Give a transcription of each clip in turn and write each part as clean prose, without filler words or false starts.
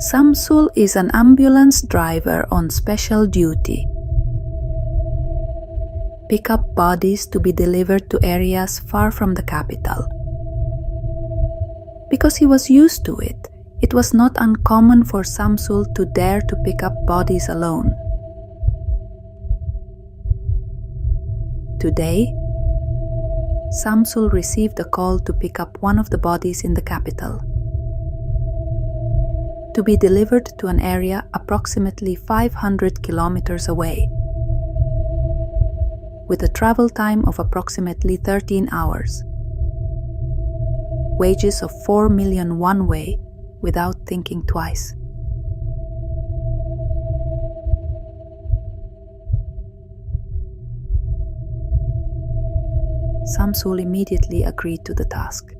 Samsul is an ambulance driver on special duty. Pick up bodies to be delivered to areas far from the capital. Because he was used to it, it was not uncommon for Samsul to dare to pick up bodies alone. Today, Samsul received a call to pick up one of the bodies in the capital, to be delivered to an area approximately 500 kilometers away, with a travel time of approximately 13 hours. Wages of 4 million one way without thinking twice. Samsul immediately agreed to the task.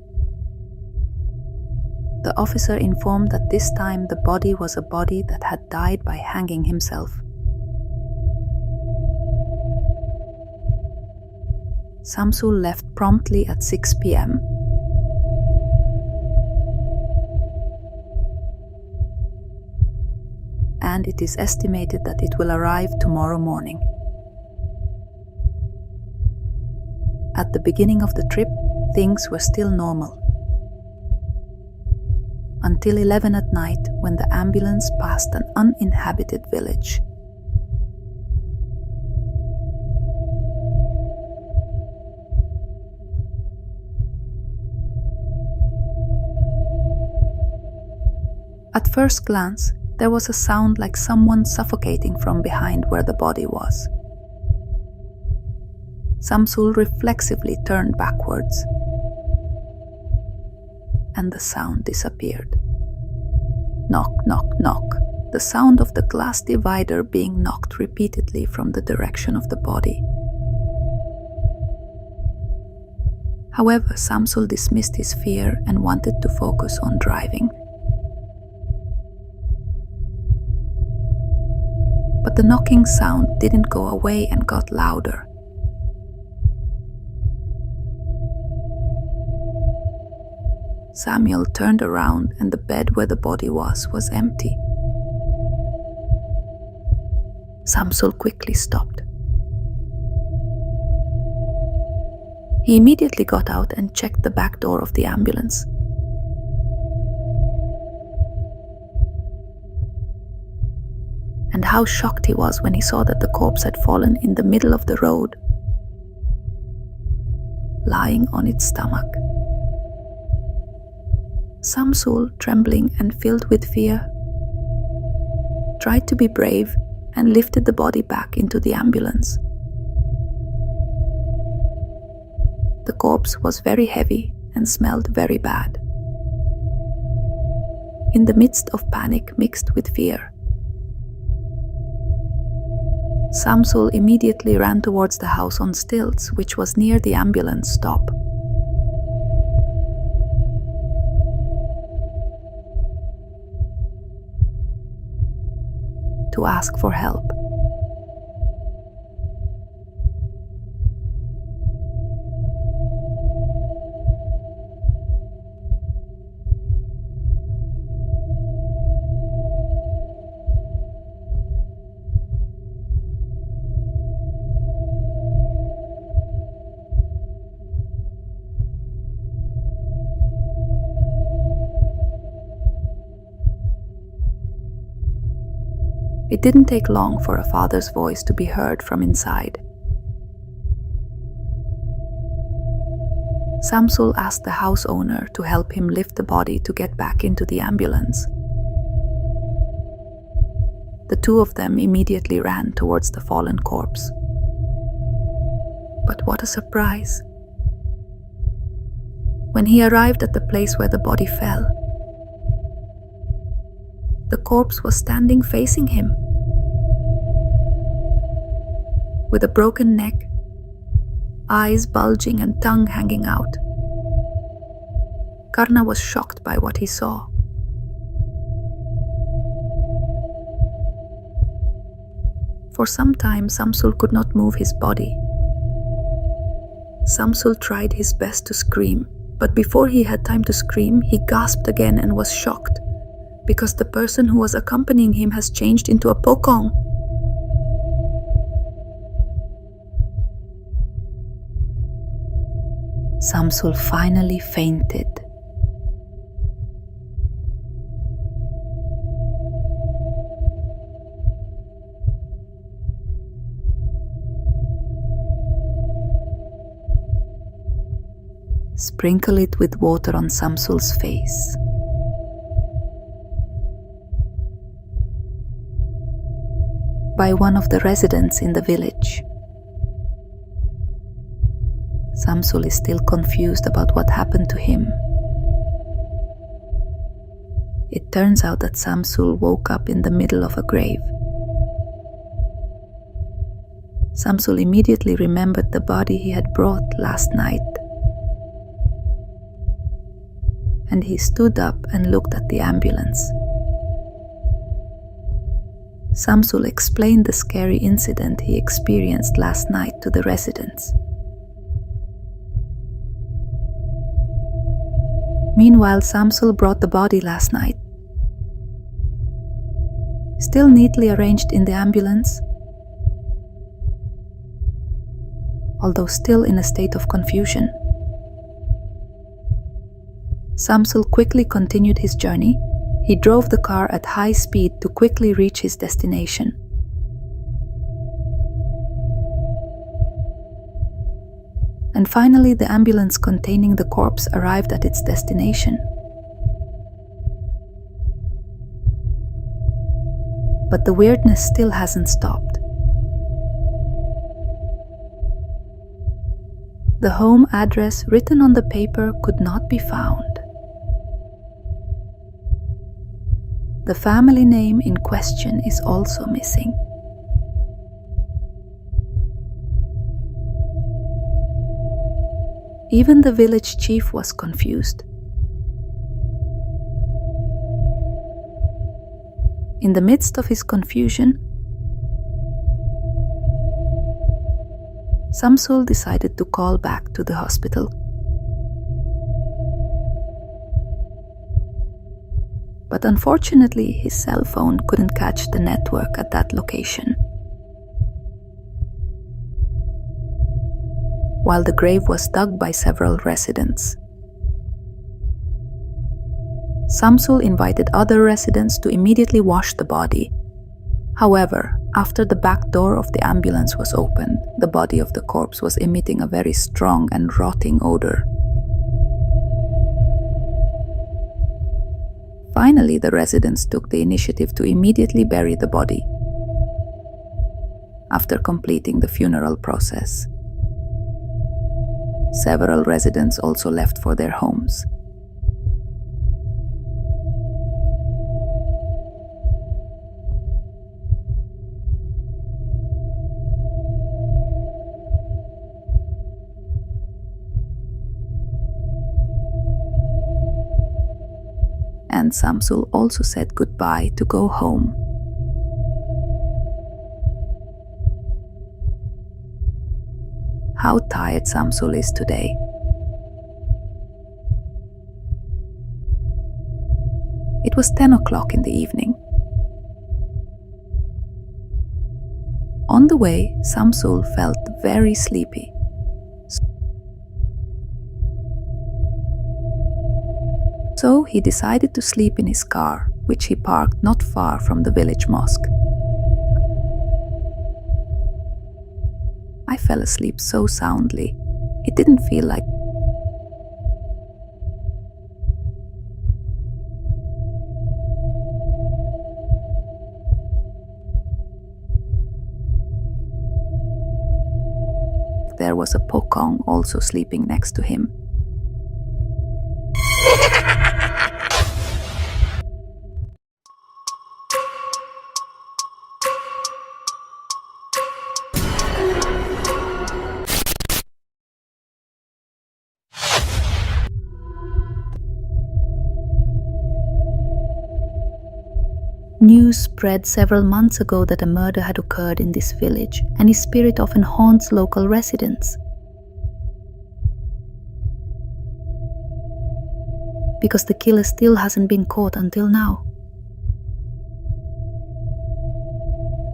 The officer informed that this time the body was a body that had died by hanging himself. Samsul left promptly at 6 p.m. and it is estimated that it will arrive tomorrow morning. At the beginning of the trip, things were still normal. Until 11 at night, when the ambulance passed an uninhabited village. At first glance, there was a sound like someone suffocating from behind where the body was. Samsul reflexively turned backwards, and the sound disappeared. Knock, knock, knock. The sound of the glass divider being knocked repeatedly from the direction of the body. However, Samsul dismissed his fear and wanted to focus on driving. But the knocking sound didn't go away and got louder. Samuel turned around and the bed where the body was empty. Samsul quickly stopped. He immediately got out and checked the back door of the ambulance. And how shocked he was when he saw that the corpse had fallen in the middle of the road, lying on its stomach. Samsul, trembling and filled with fear, tried to be brave and lifted the body back into the ambulance. The corpse was very heavy and smelled very bad. In the midst of panic mixed with fear, Samsul immediately ran towards the house on stilts, which was near the ambulance stop. To ask for help. It didn't take long for a father's voice to be heard from inside. Samsul asked the house owner to help him lift the body to get back into the ambulance. The two of them immediately ran towards the fallen corpse. But what a surprise! When he arrived at the place where the body fell, the corpse was standing facing him, with a broken neck, eyes bulging and tongue hanging out. Karna was shocked by what he saw. For some time, Samsul could not move his body. Samsul tried his best to scream, but before he had time to scream, he gasped again and was shocked, because the person who was accompanying him has changed into a pokong. Samsul finally fainted. Sprinkle it with water on Samsul's face. By one of the residents in the village. Samsul is still confused about what happened to him. It turns out that Samsul woke up in the middle of a grave. Samsul immediately remembered the body he had brought last night. And he stood up and looked at the ambulance. Samsul explained the scary incident he experienced last night to the residents. Meanwhile, Samsul brought the body last night, still neatly arranged in the ambulance, although still in a state of confusion. Samsul quickly continued his journey. He drove the car at high speed to quickly reach his destination. And finally, the ambulance containing the corpse arrived at its destination. But the weirdness still hasn't stopped. The home address written on the paper could not be found. The family name in question is also missing. Even the village chief was confused. In the midst of his confusion, Samsul decided to call back to the hospital. But unfortunately, his cell phone couldn't catch the network at that location. While the grave was dug by several residents, Samsul invited other residents to immediately wash the body. However, after the back door of the ambulance was opened, the body of the corpse was emitting a very strong and rotting odor. Finally, the residents took the initiative to immediately bury the body after completing the funeral process. Several residents also left for their homes. And Samsul also said goodbye to go home. How tired Samsul is today. It was 10 o'clock in the evening. On the way, Samsul felt very sleepy. So he decided to sleep in his car, which he parked not far from the village mosque. I fell asleep so soundly, it didn't feel like there was a pokong also sleeping next to him. News spread several months ago that a murder had occurred in this village, and his spirit often haunts local residents. Because the killer still hasn't been caught until now.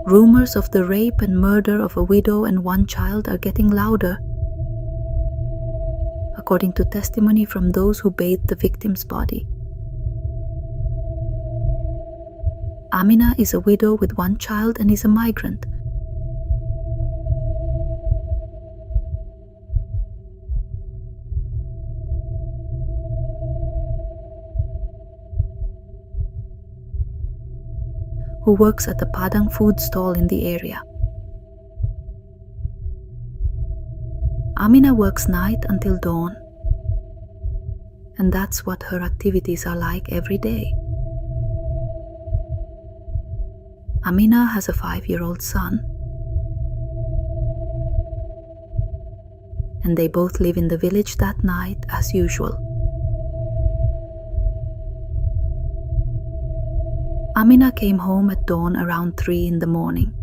Rumors of the rape and murder of a widow and one child are getting louder, according to testimony from those who bathed the victim's body. Amina is a widow with one child and is a migrant. Who works at a Padang food stall in the area. Amina works night until dawn, and that's what her activities are like every day. Amina has a 5-year-old son, and they both live in the village that night as usual. Amina came home at dawn around 3 in the morning.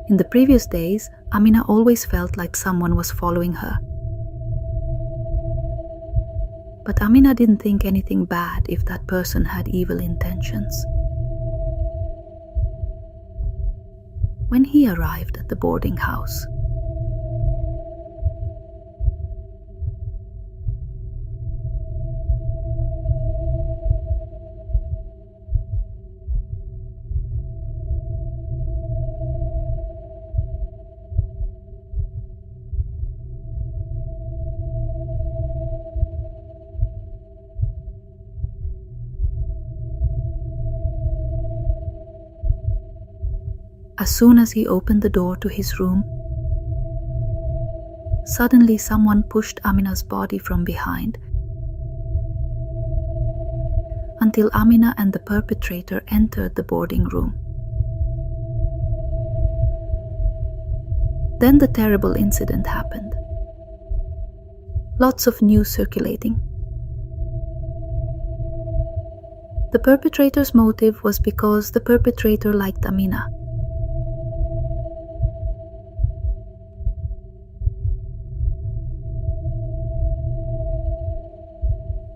In the previous days, Amina always felt like someone was following her. But Amina didn't think anything bad if that person had evil intentions. When he arrived at the boarding house, as soon as he opened the door to his room, suddenly someone pushed Amina's body from behind until Amina and the perpetrator entered the boarding room. Then the terrible incident happened. Lots of news circulating. The perpetrator's motive was because the perpetrator liked Amina.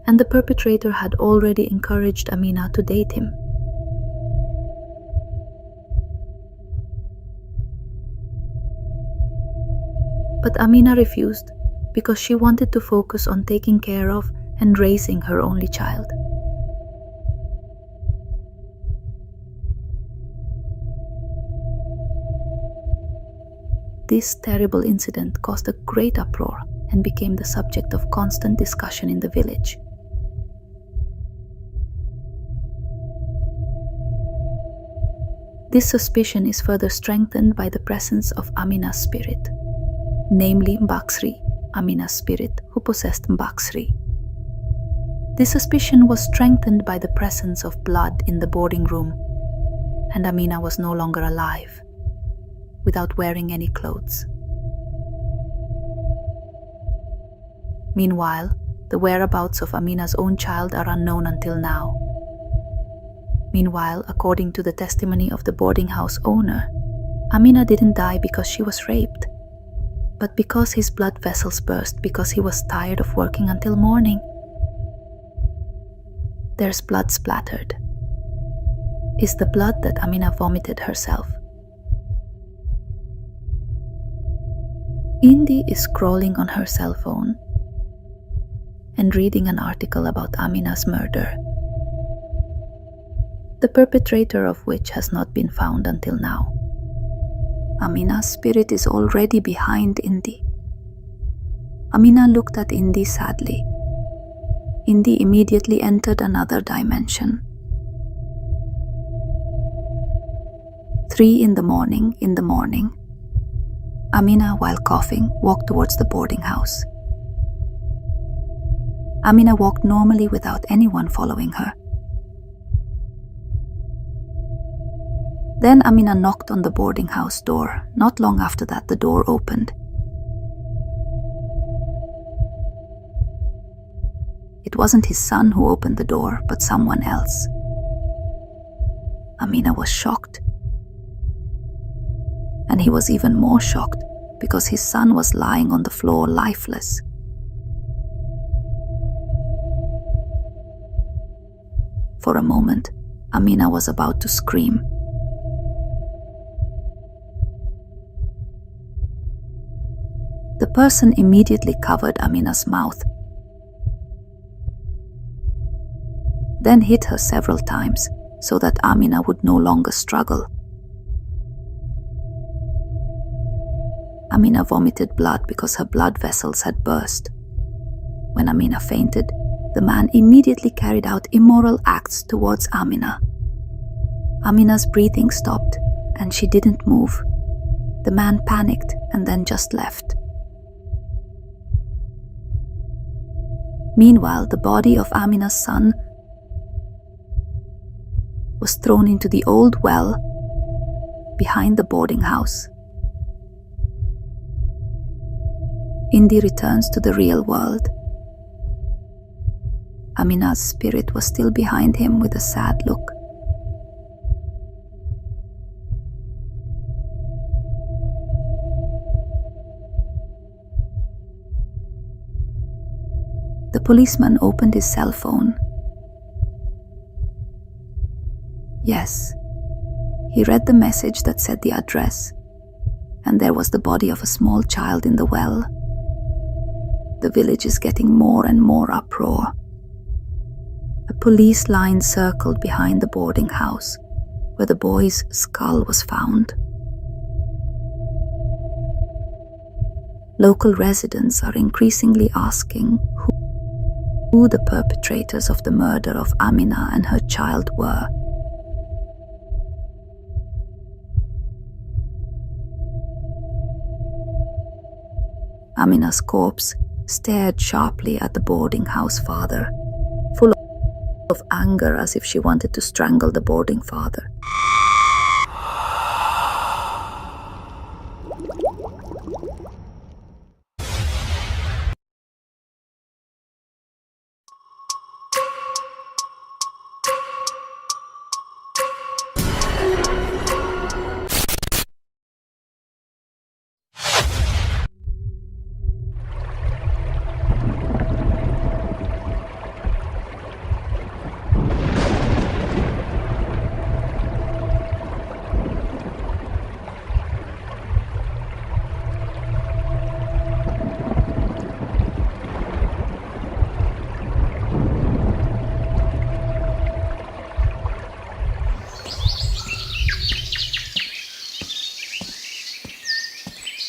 And the perpetrator had already encouraged Amina to date him. But Amina refused because she wanted to focus on taking care of and raising her only child. This terrible incident caused a great uproar and became the subject of constant discussion in the village. This suspicion is further strengthened by the presence of Amina's spirit, namely Mbaksri, Amina's spirit who possessed Mbaksri. This suspicion was strengthened by the presence of blood in the boarding room, and Amina was no longer alive, without wearing any clothes. Meanwhile, the whereabouts of Amina's own child are unknown until now. Meanwhile, according to the testimony of the boarding house owner, Amina didn't die because she was raped, but because his blood vessels burst because he was tired of working until morning. There's blood splattered. Is the blood that Amina vomited herself. Indi is scrolling on her cell phone and reading an article about Amina's murder, the perpetrator of which has not been found until now. Amina's spirit is already behind Indi. Amina looked at Indi sadly. Indi immediately entered another dimension. 3 in the morning, Amina, while coughing, walked towards the boarding house. Amina walked normally without anyone following her. Then Amina knocked on the boarding house door. Not long after that, the door opened. It wasn't his son who opened the door, but someone else. Amina was shocked. And he was even more shocked because his son was lying on the floor lifeless. For a moment, Amina was about to scream. The person immediately covered Amina's mouth, then hit her several times so that Amina would no longer struggle. Amina vomited blood because her blood vessels had burst. When Amina fainted, the man immediately carried out immoral acts towards Amina. Amina's breathing stopped and she didn't move. The man panicked and then just left. Meanwhile, the body of Amina's son was thrown into the old well behind the boarding house. Indy returns to the real world. Amina's spirit was still behind him with a sad look. The policeman opened his cell phone. Yes, he read the message that said the address, and there was the body of a small child in the well. The village is getting more and more uproar. A police line circled behind the boarding house, where the boy's skull was found. Local residents are increasingly asking who the perpetrators of the murder of Amina and her child were. Amina's corpse stared sharply at the boarding house father, full of anger as if she wanted to strangle the boarding father.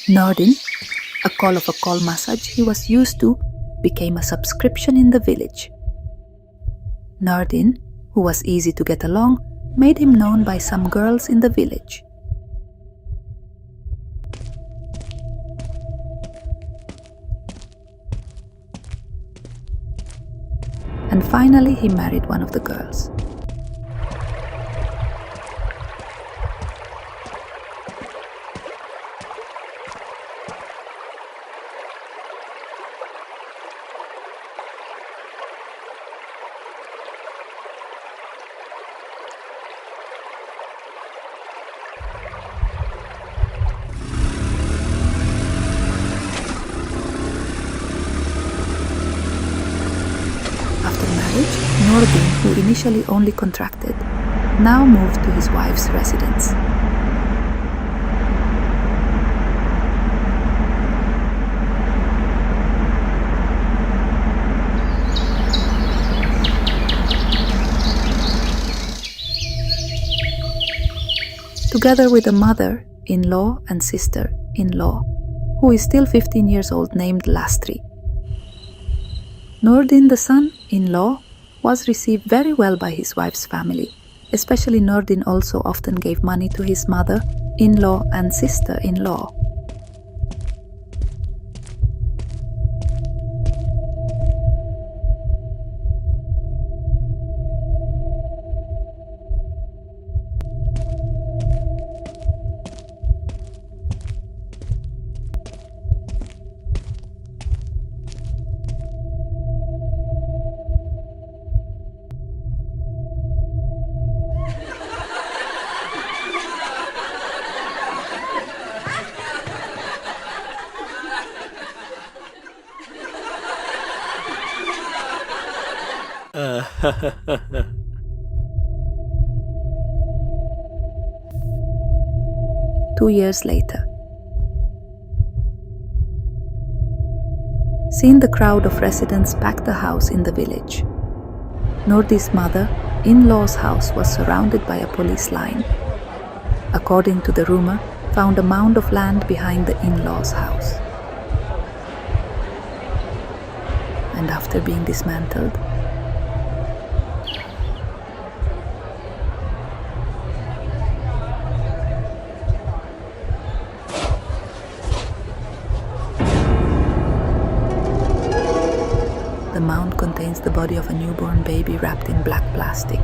Nordin, a call of a call massage he was used to, became a subscription in the village. Nordin, who was easy to get along, made him known by some girls in the village. And finally he married one of the girls. Nordin, who initially only contracted, now moved to his wife's residence. Together with a mother-in-law and sister-in-law, who is still 15 years old, named Lastri. Nordin, the son-in-law, was received very well by his wife's family. Especially Nordin also often gave money to his mother-in-law and sister-in-law. 2 years later. Seeing the crowd of residents pack the house in the village, Nurdi's mother, in-law's house was surrounded by a police line. According to the rumor, found a mound of land behind the in-law's house. And after being dismantled, the mound contains the body of a newborn baby wrapped in black plastic.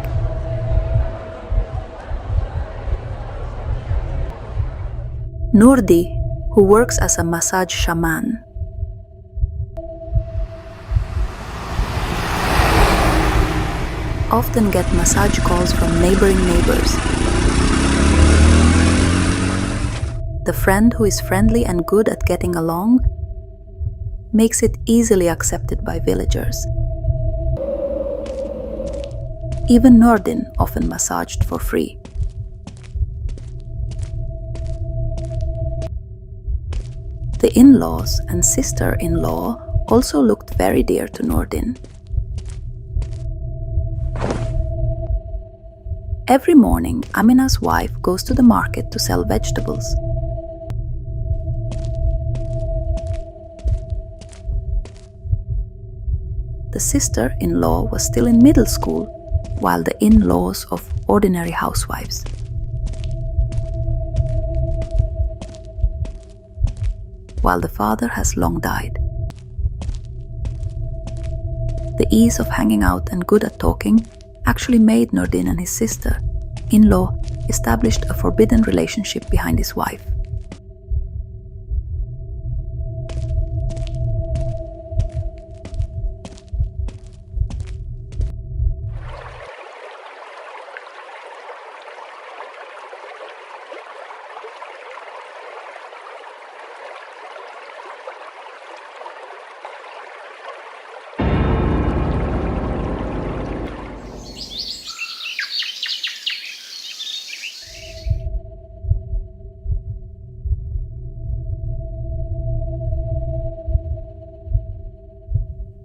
Nurdi, who works as a massage shaman, often get massage calls from neighboring neighbors. The friend who is friendly and good at getting along makes it easily accepted by villagers. Even Nurdin often massaged for free. The in-laws and sister-in-law also looked very dear to Nurdin. Every morning, Amina's wife goes to the market to sell vegetables. The sister-in-law was still in middle school, while the in-laws of ordinary housewives. While the father has long died. The ease of hanging out and good at talking actually made Nurdin and his sister-in-law established a forbidden relationship behind his wife.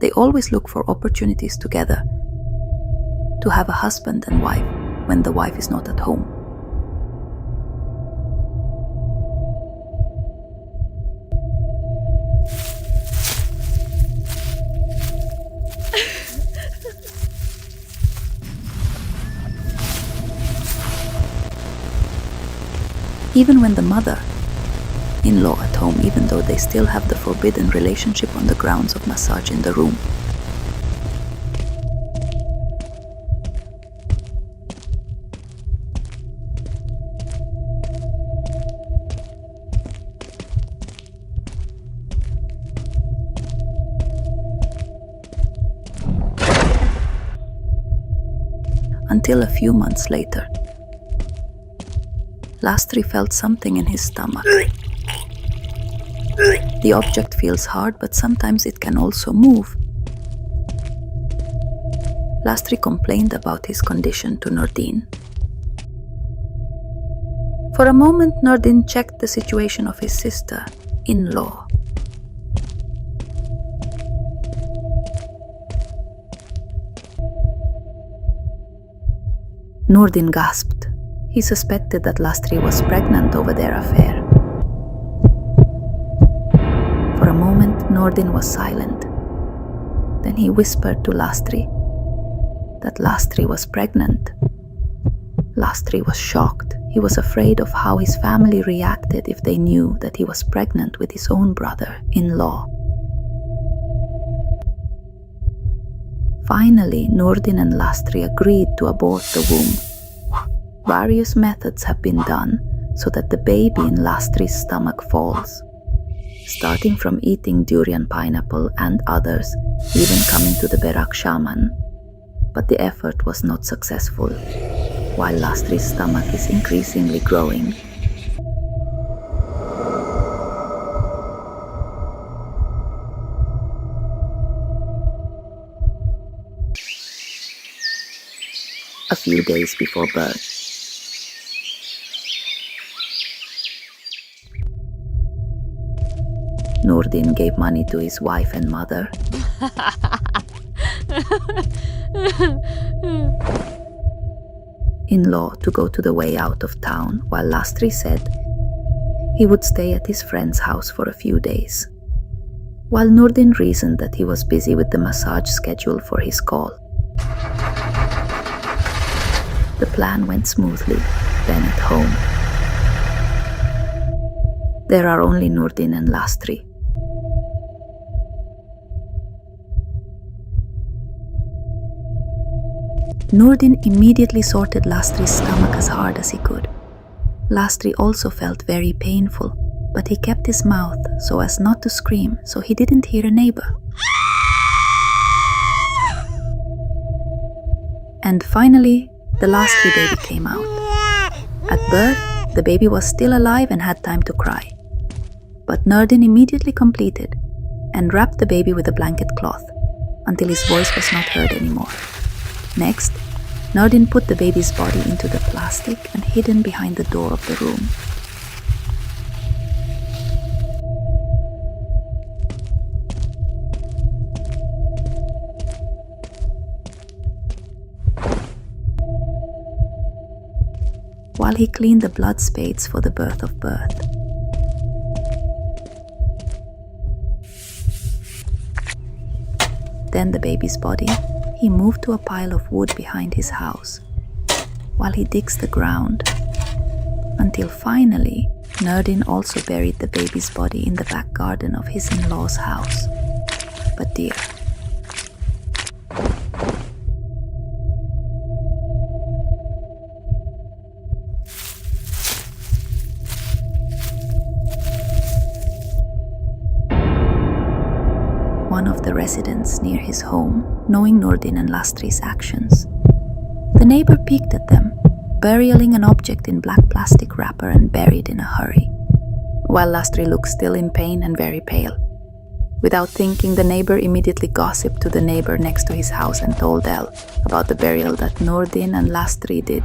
They always look for opportunities together to have a husband and wife when the wife is not at home. Even when the mother-in-law at home, even though they still have the forbidden relationship on the grounds of massage in the room. Until a few months later, Lastri felt something in his stomach. The object feels hard, but sometimes it can also move. Lastri complained about his condition to Nurdin. For a moment, Nurdin checked the situation of his sister-in-law. Nurdin gasped. He suspected that Lastri was pregnant over their affair. For a moment, Nurdin was silent. Then he whispered to Lastri that Lastri was pregnant. Lastri was shocked. He was afraid of how his family reacted if they knew that he was pregnant with his own brother-in-law. Finally, Nurdin and Lastri agreed to abort the womb. Various methods have been done so that the baby in Lastri's stomach falls, starting from eating durian pineapple and others, even coming to the Berak shaman. But the effort was not successful, while Lastri's stomach is increasingly growing. A few days before birth, Nurdin gave money to his wife and mother. In-law to go to the way out of town, while Lastri said he would stay at his friend's house for a few days. While Nurdin reasoned that he was busy with the massage schedule for his call. The plan went smoothly, then at home. There are only Nurdin and Lastri. Nurdin immediately sorted Lastri's stomach as hard as he could. Lastri also felt very painful, but he kept his mouth so as not to scream, so he didn't hear a neighbor. And finally, the Lastri baby came out. At birth, the baby was still alive and had time to cry. But Nurdin immediately completed and wrapped the baby with a blanket cloth until his voice was not heard anymore. Next, Nurdin put the baby's body into the plastic and hidden behind the door of the room. While he cleaned the blood spades for the birth of birth. Then the baby's body he moved to a pile of wood behind his house, while he digs the ground, until finally Nurdin also buried the baby's body in the back garden of his in-law's house. But dear, one of the residents near his home, knowing Nurdin and Lastri's actions. The neighbor peeked at them, burialing an object in black plastic wrapper and buried in a hurry, while Lastri looked still in pain and very pale. Without thinking, the neighbor immediately gossiped to the neighbor next to his house and told Elle about the burial that Nurdin and Lastri did,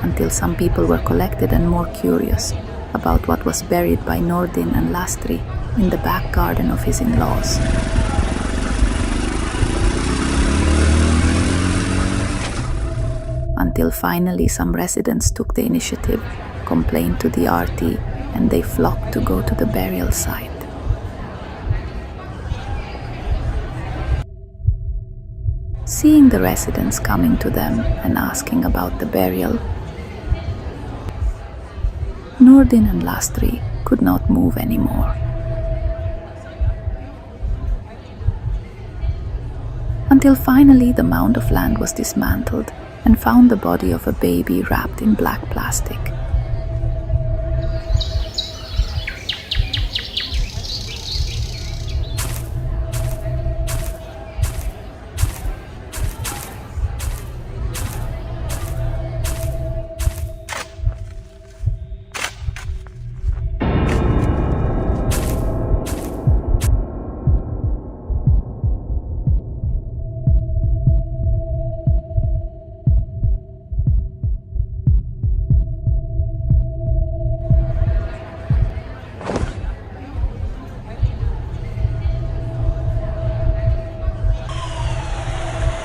until some people were collected and more curious about what was buried by Nurdin and Lastri in the back garden of his in-laws. Until finally some residents took the initiative, complained to the RT, and they flocked to go to the burial site. Seeing the residents coming to them and asking about the burial, Nurdin and Lastri could not move anymore. Until finally the mound of land was dismantled and found the body of a baby wrapped in black plastic.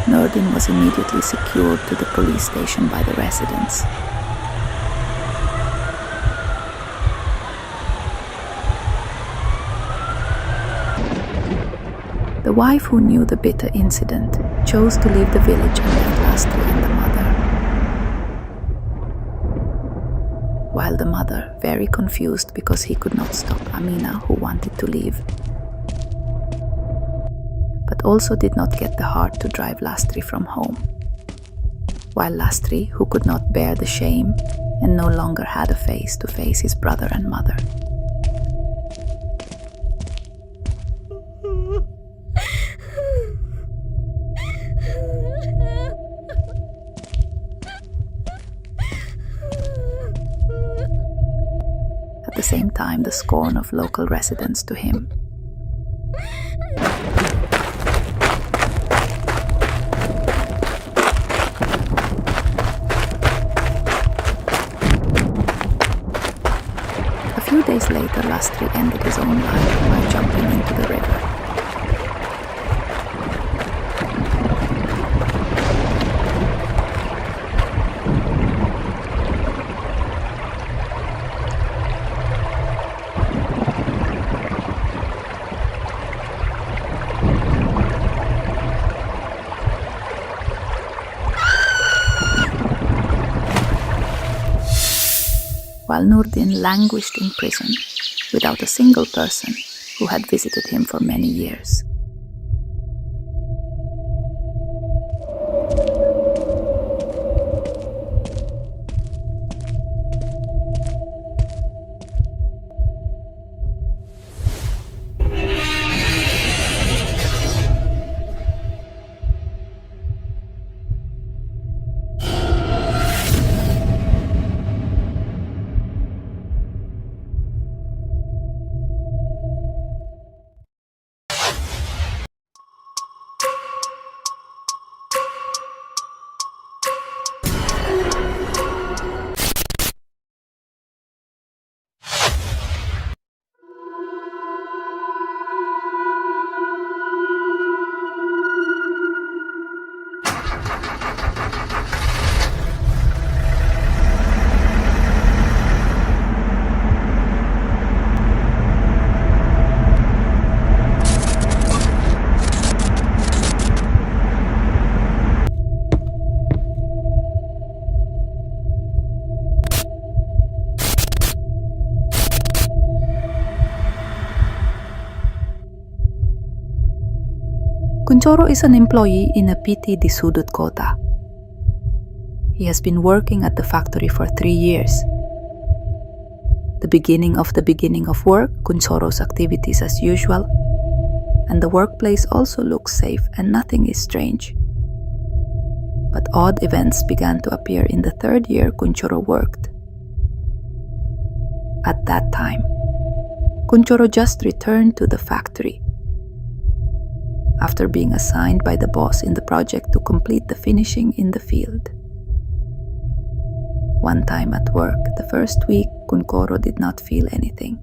Nurdin was immediately secured to the police station by the residents. The wife, who knew the bitter incident, chose to leave the village and left Lastri and the mother. While the mother, very confused because he could not stop Amina, who wanted to leave, but also did not get the heart to drive Lastri from home. While Lastri, who could not bear the shame and no longer had a face to face his brother and mother. At the same time, the scorn of local residents to him. A few days later, lastly ended his own life by jumping into the river. While Nurdin languished in prison without a single person who had visited him for many years. Kuncoro is an employee in a PT di Sudut Kota. He has been working at the factory for 3 years. The beginning of work, Kuncoro's activities as usual, and the workplace also looks safe and nothing is strange. But odd events began to appear in the 3rd year Kuncoro worked. At that time, Kuncoro just returned to the factory after being assigned by the boss in the project to complete the finishing in the field. One time at work, the first week, Kuncoro did not feel anything.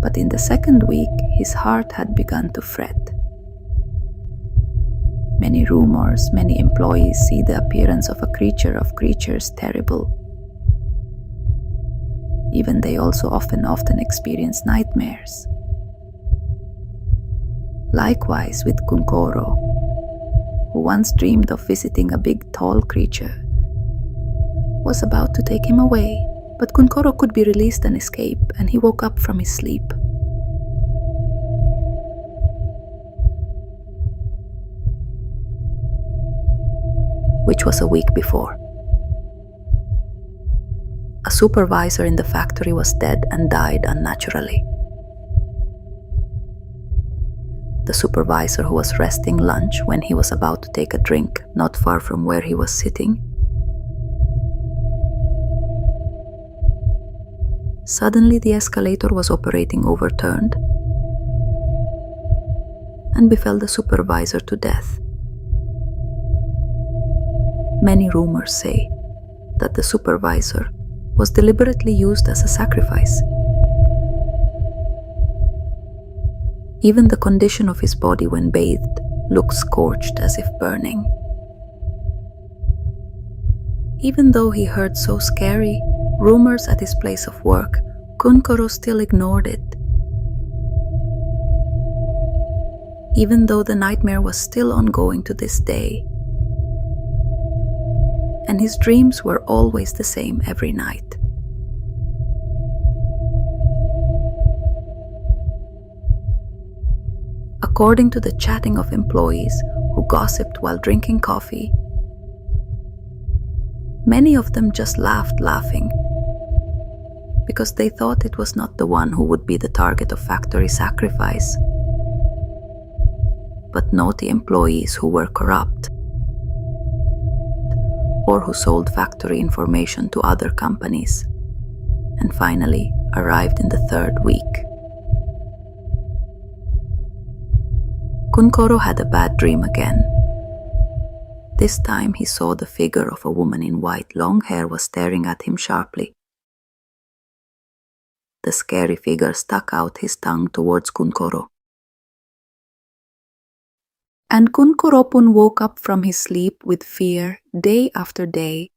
But in the 2nd week, his heart had begun to fret. Many rumors, many employees see the appearance of a creature of creatures terrible. Even they also often experience nightmares. Likewise with Kuncoro, who once dreamed of visiting a big tall creature, was about to take him away, but Kuncoro could be released and escape, and he woke up from his sleep. Which was a week before. A supervisor in the factory was dead and died unnaturally. The supervisor, who was resting lunch when he was about to take a drink not far from where he was sitting, suddenly the escalator was operating overturned and befell the supervisor to death. Many rumors say that the supervisor was deliberately used as a sacrifice. Even the condition of his body when bathed looked scorched as if burning. Even though he heard so scary rumors at his place of work, Kuncoro still ignored it. Even though the nightmare was still ongoing to this day, and his dreams were always the same every night. According to the chatting of employees who gossiped while drinking coffee, many of them just laughed laughing because they thought it was not the one who would be the target of factory sacrifice, but naughty employees who were corrupt or who sold factory information to other companies and finally arrived in the 3rd week. Kuncoro had a bad dream again. This time he saw the figure of a woman in white long hair was staring at him sharply. the scary figure stuck out his tongue towards Kunkoro. And Kunkoropun woke up from his sleep with fear day after day,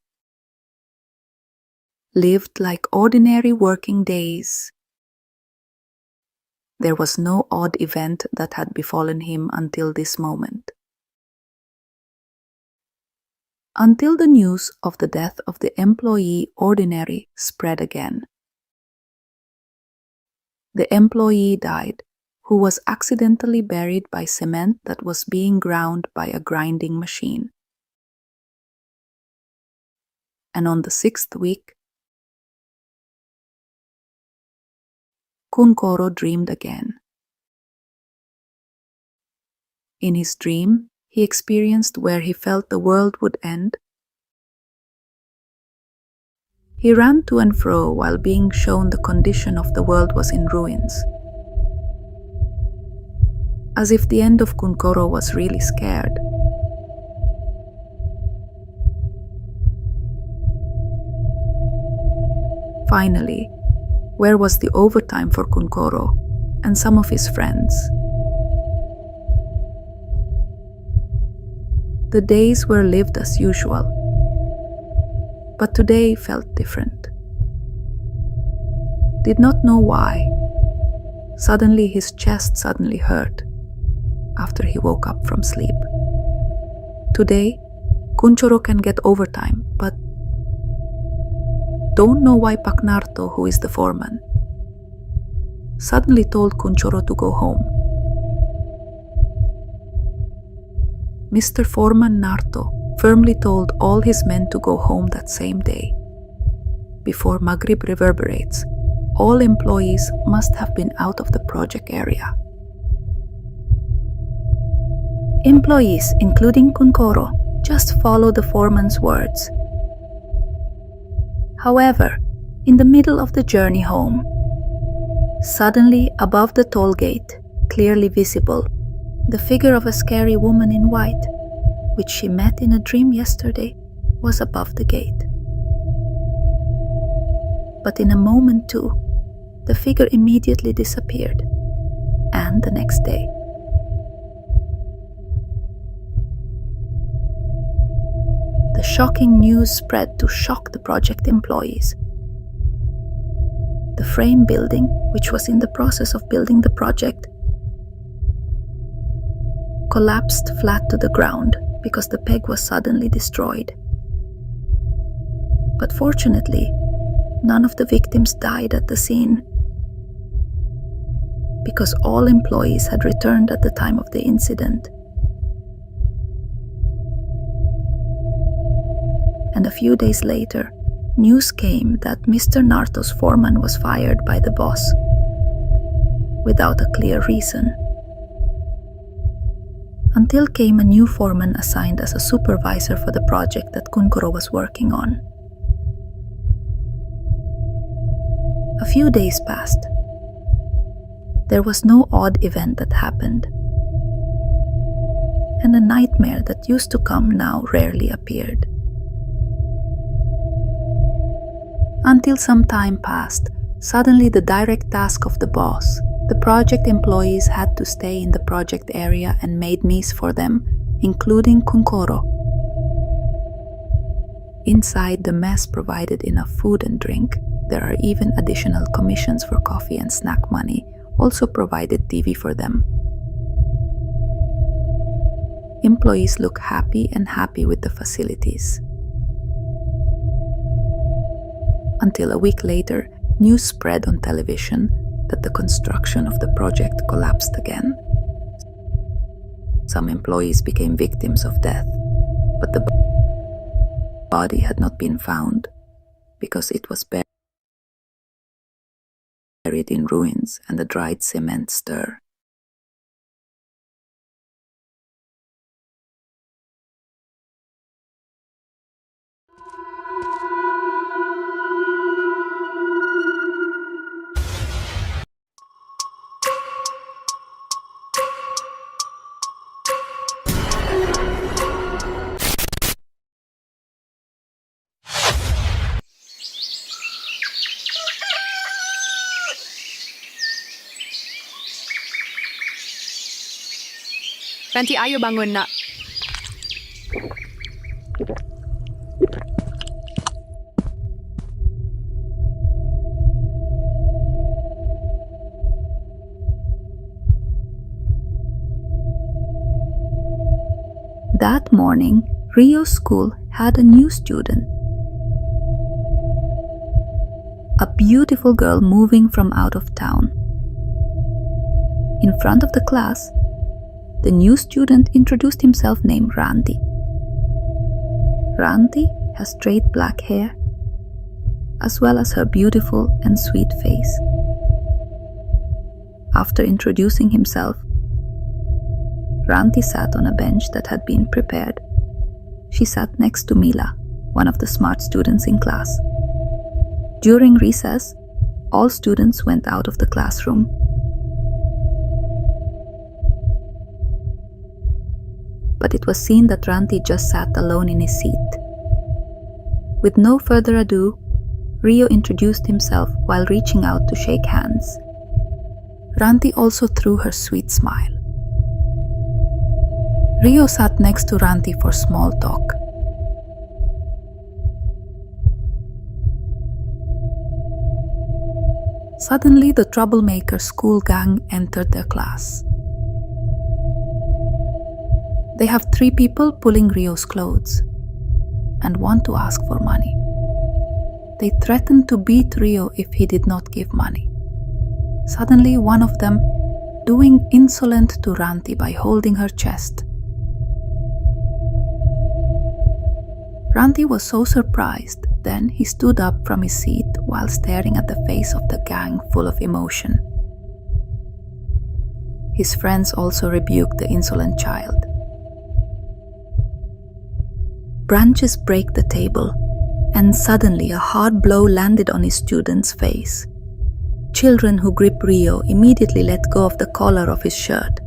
lived like ordinary working days. There was no odd event that had befallen him until this moment. Until the news of the death of the employee Ordinary spread again. The employee died, who was accidentally buried by cement that was being ground by a grinding machine. And on the 6th week, Kunkoro dreamed again. In his dream, he experienced where he felt the world would end. He ran to and fro while being shown the condition of the world was in ruins. As if the end of Kunkoro was really scared. Finally, where was the overtime for Kunkoro and some of his friends? The days were lived as usual, but today felt different. Did not know why. Suddenly his chest suddenly hurt after he woke up from sleep. Today, Kunchoro can get overtime, but don't know why Paknarto, who is the foreman, suddenly told Kunchoro to go home. Mr. Foreman Narto firmly told all his men to go home that same day. Before Maghrib reverberates, all employees must have been out of the project area. Employees, including Kunkoro, just follow the foreman's words. However, in the middle of the journey home, suddenly above the toll gate, clearly visible, the figure of a scary woman in white, which she met in a dream yesterday, was above the gate. But in a moment too, the figure immediately disappeared, and the next day. The shocking news spread to shock the project employees. The frame building, which was in the process of building the project, collapsed flat to the ground because the peg was suddenly destroyed. But fortunately, none of the victims died at the scene because all employees had returned at the time of the incident. And a few days later, news came that Mr. Narto's foreman was fired by the boss without a clear reason. Until came a new foreman assigned as a supervisor for the project that Kunkoro was working on. A few days passed. There was no odd event that happened, and a nightmare that used to come now rarely appeared. Until some time passed, suddenly the direct task of the boss, the project employees had to stay in the project area and made meals for them, including Kunkoro. Inside the mess provided enough food and drink. There are even additional commissions for coffee and snack money, also provided TV for them. Employees look happy with the facilities. Until a week later, news spread on television that the construction of the project collapsed again. Some employees became victims of death, but the body had not been found because it was buried in ruins and the dried cement stir. Ranti, ayo bangun, nak. That morning, Rio's school had a new student. A beautiful girl moving from out of town. In front of the class, the new student introduced himself named Ranti. Ranti has straight black hair, as well as her beautiful and sweet face. After introducing himself, Ranti sat on a bench that had been prepared. She sat next to Mila, one of the smart students in class. During recess, all students went out of the classroom. But it was seen that Ranti just sat alone in his seat. With no further ado, Rio introduced himself while reaching out to shake hands. Ranti also threw her sweet smile. Rio sat next to Ranti for small talk. Suddenly, the troublemaker school gang entered their class. They have 3 people pulling Rio's clothes and want to ask for money. They threatened to beat Rio if he did not give money. Suddenly, one of them doing insolent to Ranti by holding her chest. Ranti was so surprised, then he stood up from his seat while staring at the face of the gang full of emotion. His friends also rebuked the insolent child. Branches break the table, and suddenly a hard blow landed on his student's face. Children who gripped Rio immediately let go of the collar of his shirt.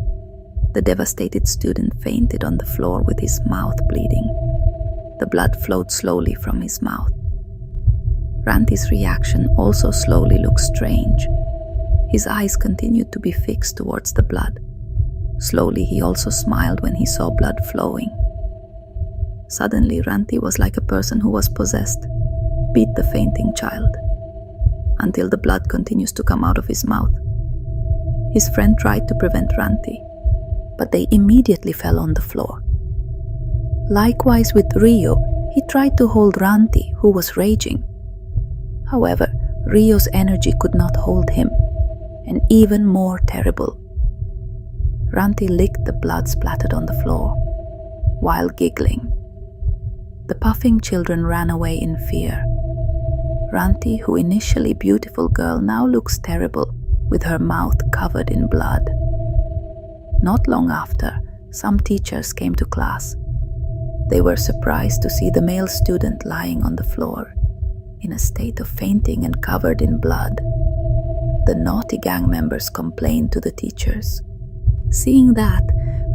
The devastated student fainted on the floor with his mouth bleeding. The blood flowed slowly from his mouth. Ranti's reaction also slowly looked strange. His eyes continued to be fixed towards the blood. Slowly he also smiled when he saw blood flowing. Suddenly Ranti was like a person who was possessed. Beat the fainting child until the blood continues to come out of his mouth. His friend tried to prevent Ranti, but they immediately fell on the floor. Likewise with Rio, he tried to hold Ranti, who was raging. However, Rio's energy could not hold him, and even more terrible, Ranti licked the blood splattered on the floor, while giggling. The puffing children ran away in fear. Ranti, who initially beautiful girl, now looks terrible, with her mouth covered in blood. Not long after, some teachers came to class. They were surprised to see the male student lying on the floor, in a state of fainting and covered in blood. The naughty gang members complained to the teachers. Seeing that,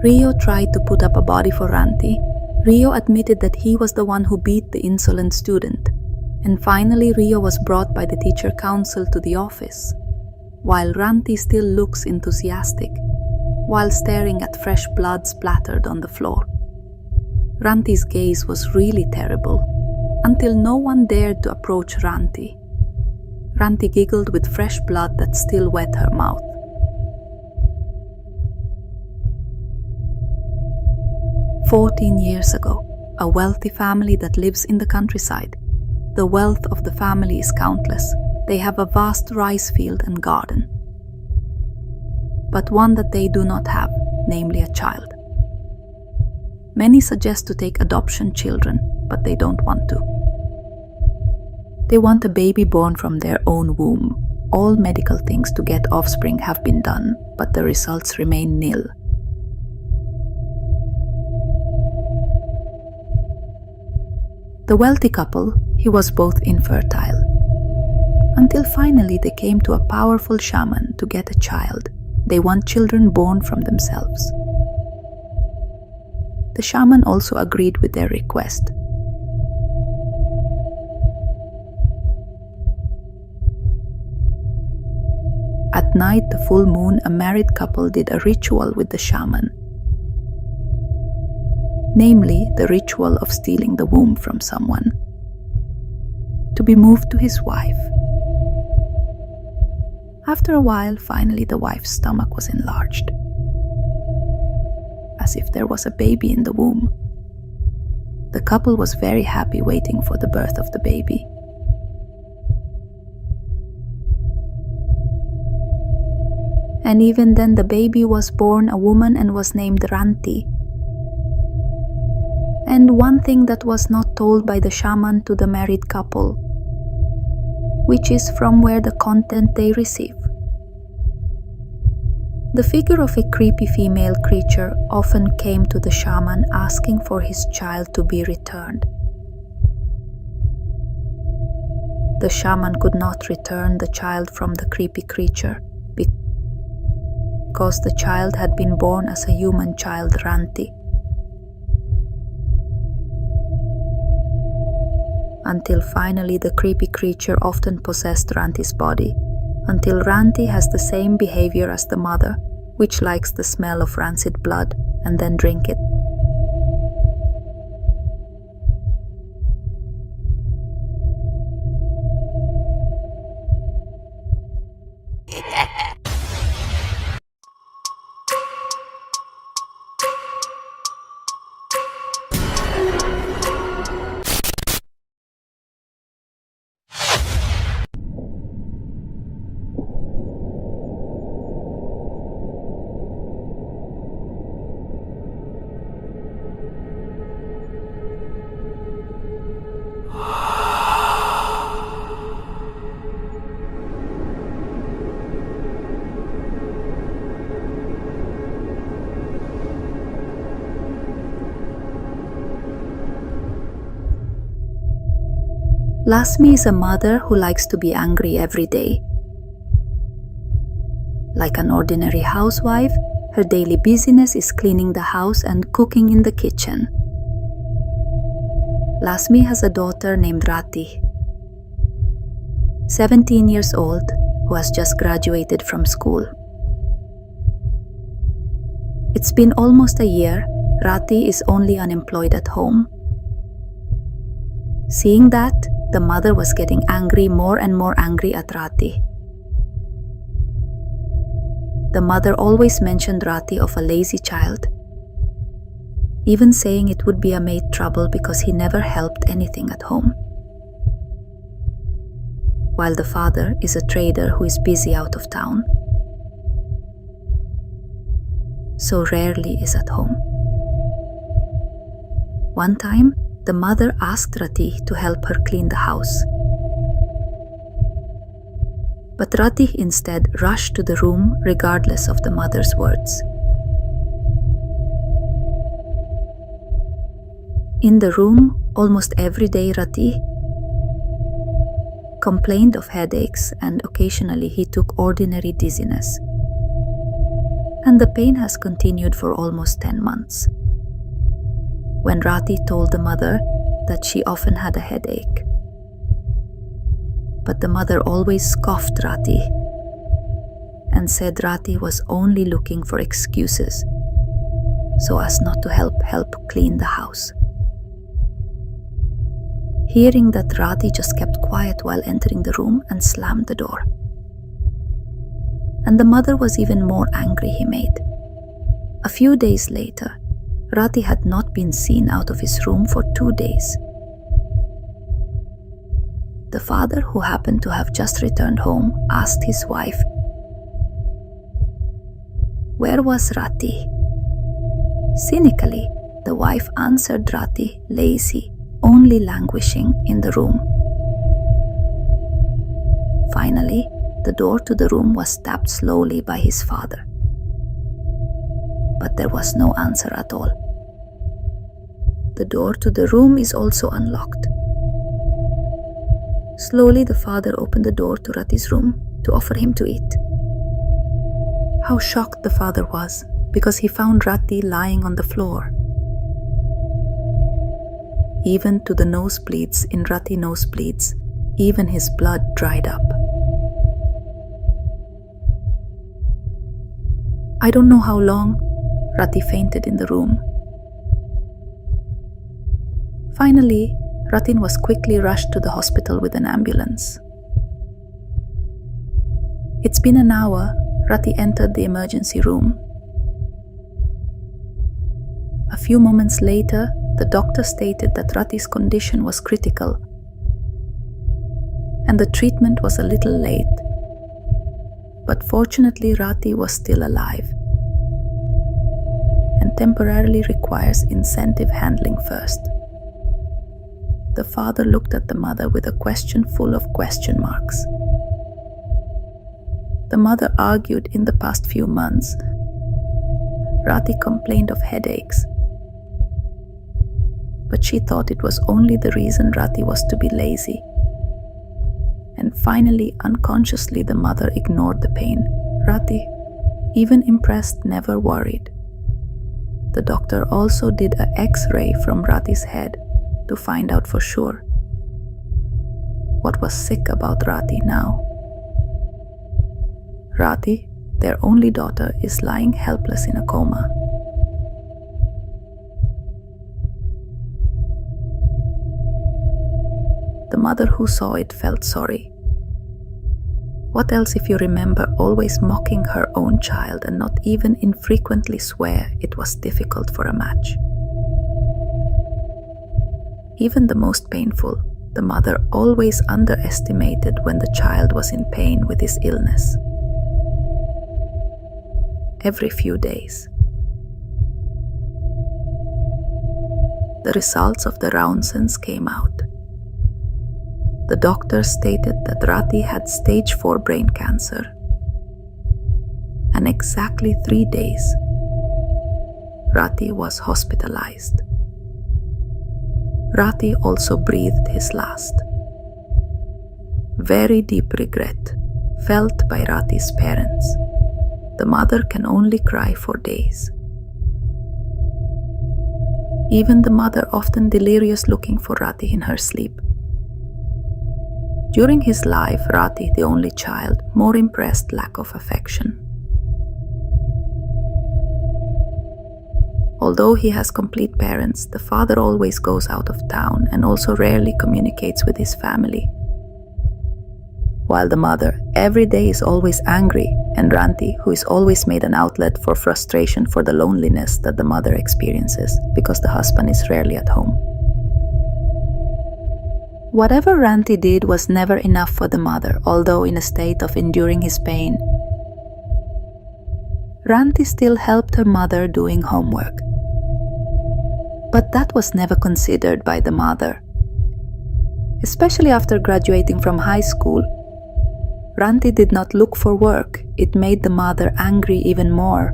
Rio tried to put up a body for Ranti. Rio admitted that he was the one who beat the insolent student. And finally, Rio was brought by the teacher council to the office, while Ranti still looks enthusiastic, while staring at fresh blood splattered on the floor. Ranti's gaze was really terrible, until no one dared to approach Ranti. Ranti giggled with fresh blood that still wet her mouth. "14 years ago, a wealthy family that lives in the countryside. The wealth of the family is countless. They have a vast rice field and garden. But one that they do not have, namely a child. Many suggest to take adoption children, but they don't want to. They want a baby born from their own womb. All medical things to get offspring have been done, but the results remain nil. The wealthy couple, he was both infertile. Until finally they came to a powerful shaman to get a child. They want children born from themselves. The shaman also agreed with their request. At night, the full moon, a married couple did a ritual with the shaman. namely the ritual of stealing the womb from someone, to be moved to his wife. After a while, finally the wife's stomach was enlarged, as if there was a baby in the womb. The couple was very happy waiting for the birth of the baby. And even then the baby was born a woman and was named Ranti. And one thing that was not told by the shaman to the married couple, which is from where the content they receive. The figure of a creepy female creature often came to the shaman asking for his child to be returned. The shaman could not return the child from the creepy creature because the child had been born as a human child, Ranti. Until finally the creepy creature often possessed Ranti's body, until Ranti has the same behavior as the mother, which likes the smell of rancid blood and then drink it. Lasmi is a mother who likes to be angry every day. Like an ordinary housewife, her daily business is cleaning the house and cooking in the kitchen. Lasmi has a daughter named Rati, 17 years old, who has just graduated from school. It's been almost a year. Rati is only unemployed at home. Seeing that, the mother was getting angry, more and more angry at Rati. The mother always mentioned Rati of a lazy child, even saying it would be a made trouble because he never helped anything at home. While the father is a trader who is busy out of town, so rarely is at home. One time, the mother asked Rati to help her clean the house. But Rati instead rushed to the room regardless of the mother's words. In the room, almost every day Rati complained of headaches and occasionally he took ordinary dizziness. And the pain has continued for almost 10 months. When Rati told the mother that she often had a headache. But the mother always scoffed Rati and said Rati was only looking for excuses so as not to help clean the house. Hearing that, Rati just kept quiet while entering the room and slammed the door. And the mother was even more angry, he made. A few days later, Rati had not been seen out of his room for 2 days. The father, who happened to have just returned home, asked his wife, "Where was Rati?" Cynically, the wife answered Rati, lazy, only languishing in the room. Finally, the door to the room was tapped slowly by his father. But there was no answer at all. The door to the room is also unlocked. Slowly, the father opened the door to Rati's room to offer him to eat. How shocked the father was, because he found Rati lying on the floor. Even to the nosebleeds in Rati nosebleeds, even his blood dried up. I don't know how long Rati fainted in the room. Finally, Ratin was quickly rushed to the hospital with an ambulance. It's been an hour. Rati entered the emergency room. A few moments later, the doctor stated that Rati's condition was critical and the treatment was a little late. But fortunately, Rati was still alive and temporarily requires intensive handling first. The father looked at the mother with a question full of question marks. The mother argued in the past few months. Rati complained of headaches, but she thought it was only the reason Rati was to be lazy. And finally, unconsciously, the mother ignored the pain. Rati, even impressed, never worried. The doctor also did an X-ray from Rati's head to find out for sure what was sick about Rati now. Rati, their only daughter, is lying helpless in a coma. The mother who saw it felt sorry. What else if you remember always mocking her own child and not even infrequently swear it was difficult for a match? Even the most painful, the mother always underestimated when the child was in pain with his illness. Every few days. The results of the rounsens came out. The doctor stated that Rati had stage 4 brain cancer. And exactly 3 days, Rati was hospitalized. Rati also breathed his last. Very deep regret felt by Rati's parents. The mother can only cry for days. Even the mother often delirious looking for Rati in her sleep. During his life, Rati, the only child, more impressed lack of affection. Although he has complete parents, the father always goes out of town and also rarely communicates with his family. While the mother every day is always angry, and Ranti, who is always made an outlet for frustration for the loneliness that the mother experiences because the husband is rarely at home. Whatever Ranti did was never enough for the mother, although in a state of enduring his pain. Ranti still helped her mother doing homework. But that was never considered by the mother. Especially after graduating from high school, Ranti did not look for work. It made the mother angry even more.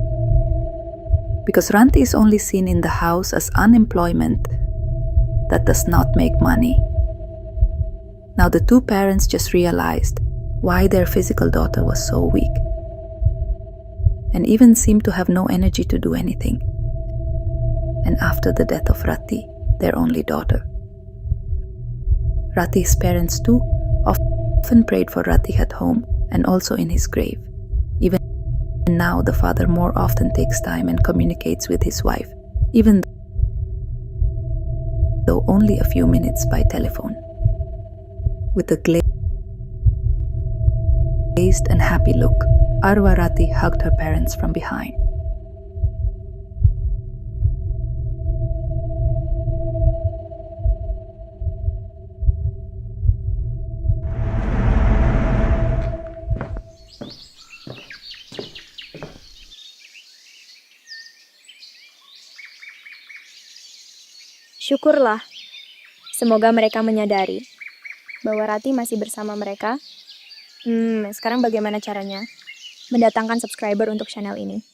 Because Ranti is only seen in the house as unemployment that does not make money. Now the two parents just realized why their physical daughter was so weak and even seemed to have no energy to do anything. And after the death of Rati, their only daughter, Rati's parents too often prayed for Rati at home and also in his grave. Even now, the father more often takes time and communicates with his wife, even though only a few minutes by telephone. With a glazed and happy look, Arwa Rati hugged her parents from behind. Syukurlah, semoga mereka menyadari bahwa Rati masih bersama mereka. Sekarang bagaimana caranya mendatangkan subscriber untuk channel ini?